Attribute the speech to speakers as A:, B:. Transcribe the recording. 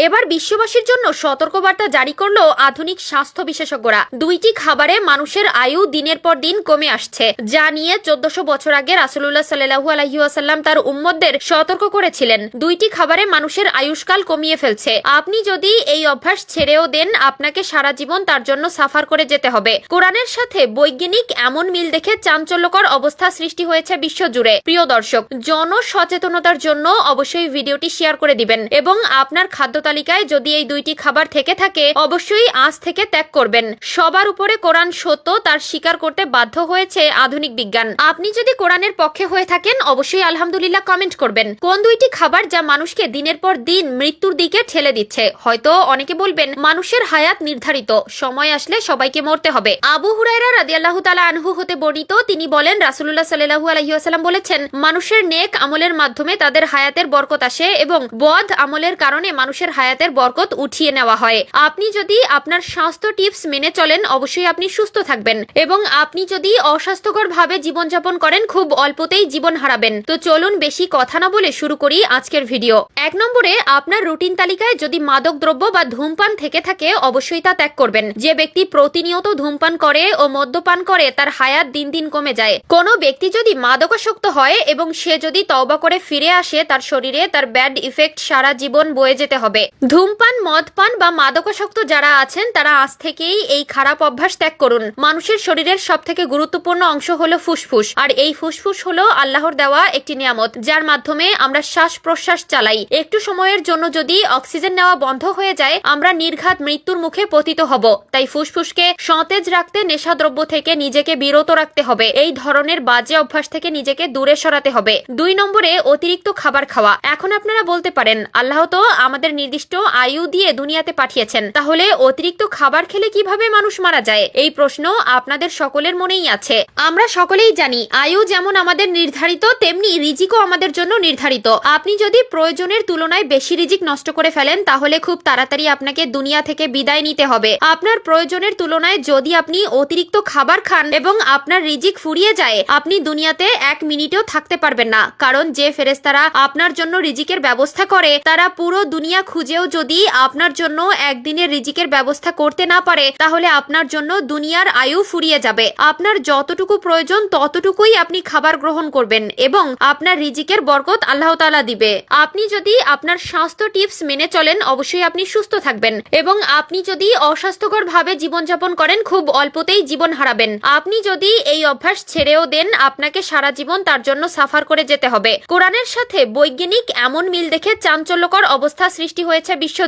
A: এবার বিশ্ববাসীর জন্য সতর্কবার্তা জারি করলো আধুনিক স্বাস্থ্য বিশেষজ্ঞরা। দুইটি খাবারে মানুষের আয়ু দিনের পর দিন কমে আসছে, যা নিয়ে 1400 বছর আগে রাসূলুল্লাহ সাল্লাল্লাহু আলাইহি ওয়াসাল্লাম তার উম্মতদের সতর্ক করেছিলেন। দুইটি খাবারে মানুষের আয়ুষ্কাল কমিয়ে ফেলছে। আপনি যদি এই অভ্যাস ছেড়েও দেন, আপনাকে সারা জীবন তার জন্য সাফার করে যেতে হবে। কোরআনের সাথে বৈজ্ঞানিক এমন মিল দেখে চাঞ্চল্যকর অবস্থা সৃষ্টি হয়েছে বিশ্বজুড়ে। প্রিয় দর্শক, জনসচেতনতার জন্য অবশ্যই ভিডিওটি শেয়ার করে দিবেন এবং আপনার খাদ্য তালিকায় যদি এই দুইটি খাবার থেকে থাকে, অবশ্যই আজ থেকে ত্যাগ করবেন। সবার উপরে কোরআন সত্য, তার স্বীকার করতে বাধ্য হয়েছে আধুনিক বিজ্ঞান। আপনি যদি কোরআনের পক্ষে হয়ে থাকেন, অবশ্যই আলহামদুলিল্লাহ কমেন্ট করবেন। কোন দুইটি খাবার যা মানুষকে দিনের পর দিন মৃত্যুর দিকে ঠেলে দিচ্ছে? হয়তো অনেকে বলবেন মানুষের হায়াত নির্ধারিত, সময় আসলে সবাইকে মরতে হবে। আবু হুরায়রা রাদিয়াল্লাহু তাআলা আনহু হতে বর্ণিত, তিনি বলেন রাসূলুল্লাহ সাল্লাল্লাহু আলাইহি ওয়াসাল্লাম বলেছেন, মানুষের নেক আমলের মাধ্যমে তাদের হায়াতের বরকত আসে এবং বদ আমলের কারণে মানুষের হায়াতের বরকত উঠিয়ে নেওয়া হয়। আপনি যদি আপনার স্বাস্থ্য টিপস মেনে চলেন, অবশ্যই আপনি সুস্থ থাকবেন এবং আপনি যদি অস্বাস্থ্যকর ভাবে জীবনযাপন করেন, খুব অল্পতেই জীবন হারাবেন। তো চলুন বেশি কথা না বলে শুরু করি আজকের ভিডিও। 1 নম্বরে, আপনার রুটিন তালিকায় যদি মাদক দ্রব্য বা ধূমপান থেকে থাকে, অবশ্যই তা ত্যাগ করবেন। যে ব্যক্তি প্রতিনিয়ত ধূমপান করে ও মদ্যপান করে, তার হায়াত দিন দিন কমে যায়। কোনো ব্যক্তি যদি মাদকাসক্ত হয় এবং সে যদি তওবা করে ফিরে আসে, তার শরীরে তার ব্যাড ইফেক্ট সারা জীবন বয়ে যেতে হবে। ধূমপান, মদপান বা মাদকাসক্ত যারা আছেন, তারা আজ থেকেই এই খারাপ অভ্যাস ত্যাগ করুন। মানুষের শরীরের সবথেকে গুরুত্বপূর্ণ অংশ হলো ফুসফুস, আর এই ফুসফুস হলো আল্লাহর দেওয়া একটি নিয়ামত, যার মাধ্যমে আমরা শ্বাস প্রশ্বাস চালাই। একটু সময়ের জন্য যদি অক্সিজেন নেওয়া বন্ধ হয়ে যায়, আমরা নির্ঘাত মৃত্যুর মুখে পতিত হব। তাই ফুসফুসকে সতেজ রাখতে নেশাদ্রব্য থেকে নিজেকে বিরত রাখতে হবে। এই ধরনের বাজে অভ্যাস থেকে নিজেকে দূরে সরাতে হবে। 2 নম্বরে, অতিরিক্ত খাবার খাওয়া। এখন আপনারা বলতে পারেন, আল্লাহ তো আমাদের নির্দিষ্ট আয়ু দিয়ে দুনিয়াতে পাঠিয়েছেন, তাহলে অতিরিক্ত খাবার খেলে কিভাবে মানুষ মারা যায়? এই প্রশ্ন আপনাদের সকলের মনেই আছে। আমরা সকলেই জানি, আয়ু যেমন আমাদের নির্ধারিত, তেমনি রিজিকও আমাদের জন্য নির্ধারিত। আপনি যদি প্রয়োজনের তুলনায় বেশি রিজিক নষ্ট করে ফেলেন, তাহলে খুব তাড়াতাড়ি আপনাকে দুনিয়া থেকে বিদায় নিতে হবে। আপনার প্রয়োজনের তুলনায় যদি আপনি অতিরিক্ত খাবার খান এবং আপনার রিজিক ফুরিয়ে যায়, আপনি দুনিয়াতে 1 মিনিটও থাকতে পারবেন না। কারণ যে ফেরেশতারা আপনার জন্য রিজিকের ব্যবস্থা করে, তারা পুরো দুনিয়া খুঁজেও যদি আপনার জন্য একদিনের রিজিকের ব্যবস্থা করতে না পারে, তাহলে আপনার জন্য দুনিয়ার আয়ু ফুরিয়ে যাবে। আপনার যতটুকু প্রয়োজন ততটুকুই আপনি খাবার গ্রহণ করবেন এবং আপনার রিজিকের বরকত আল্লাহ তাআলা দিবে। আপনি যদি আপনার স্বাস্থ্য টিপস মেনে চলেন, অবশ্যই আপনি সুস্থ থাকবেন এবং আপনি যদি অস্বাস্থ্যকর ভাবে জীবনযাপন করেন, খুব অল্পতেই জীবন হারাবেন। আপনি যদি এই অভ্যাস ছেড়েও দেন, আপনাকে সারা জীবন তার জন্য সাফার করে যেতে হবে। কোরআনের সাথে বৈজ্ঞানিক এমন মিল দেখে চাঞ্চল্যকর অবস্থা সৃষ্টি হয়েছে বিশ্ব